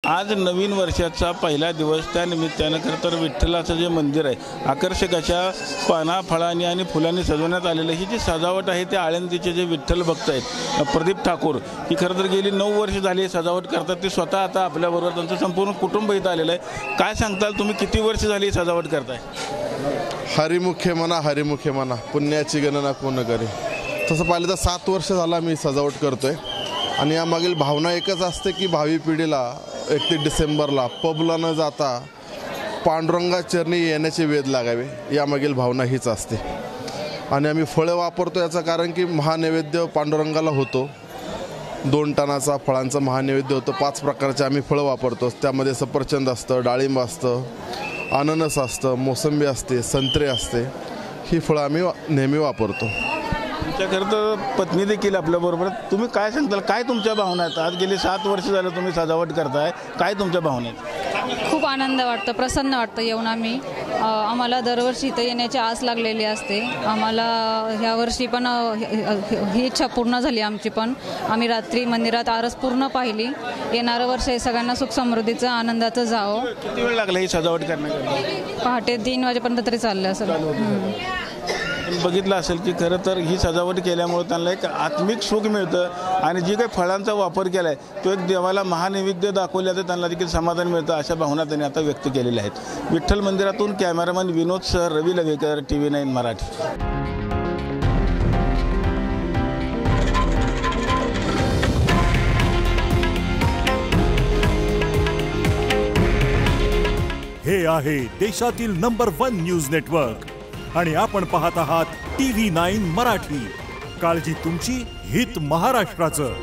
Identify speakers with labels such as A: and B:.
A: आज नवीन वर्षाचा पहिला दिवस, त्या निमित्तानं खरं तर विठ्ठलाचं जे मंदिर आहे आकर्षक अशा पाना फळांनी आणि फुलांनी सजवण्यात आलेलं, ही जी सजावट आहे ते आळंदीचे जे विठ्ठल भक्त आहेत प्रदीप ठाकूर, ही खरं तर गेली 9 वर्ष झाली सजावट करतात. ते स्वतः आता आपल्याबरोबर त्यांचं संपूर्ण कुटुंब इथं आलेलं आहे. काय सांगताल तुम्ही, किती वर्ष झाली सजावट करताय?
B: हरिमुखे म्हणा पुण्याची गणना कोण करे. तसं पाहिलं तर 7 वर्ष झाला मी सजावट करतोय आणि यामागील भावना एकच असते की भावी पिढीला 31 डिसेंबरला पबला न जाता पांडुरंगा चरणी येण्याचे वेध लागावे, यामागील भावना हीच असते. आणि आम्ही फळं वापरतो याचं कारण की महानैवेद्य पांडुरंगाला होतो. 2 टनाचा फळांचा महानैवेद्य होतो. 5 प्रकारचे आम्ही फळं वापरतो. त्यामध्ये सफरचंद असतं, डाळिंब असतं, अननस असतं, मोसंबी असते, संत्रे असते. ही फळं आम्ही नेहमी वापरतो.
A: तुमच्या खरं तर पत्नी देखील आपल्याबरोबर. तुम्ही काय सांगताल, काय तुमच्या भावना आहेत? आज गेली 7 वर्ष झालं तुम्ही सजावट करताय, काय तुमच्या भावना आहेत?
C: खूप आनंद वाटतं, प्रसन्न वाटतं येऊन. आम्हाला दरवर्षी इथं येण्याची आस लागलेली असते. आम्हाला ह्या वर्षी पण ही इच्छा पूर्ण झाली आमची पण. आम्ही रात्री मंदिरात आरस पूर्ण पाहिली. येणारं वर्ष हे सगळ्यांना सुख समृद्धीचं आनंदाचं जावं.
A: किती वेळ लागला ही सजावट करण्यासाठी?
C: पहाटे 3 वाजेपर्यंत तरी चाललं असं.
A: बघितलं असेल की खरं तर ही सजावट केल्यामुळे त्यांना एक आत्मिक सुख मिळतं आणि जी काही फळांचा वापर केला आहे तो एक देवाला महानैवेद्य दाखवल्याचं त्यांना देखील समाधान मिळतं, अशा भावना त्यांनी आता व्यक्त केलेल्या आहेत. विठ्ठल मंदिरातून कॅमेरामॅन विनोद सह रवी लवेकर, TV9 मराठी.
D: हे आहे देशातील नंबर 1 न्यूज नेटवर्क आणि आपण पाहत आहात TV9 मराठी. काळजी तुमची, हित महाराष्ट्राचं.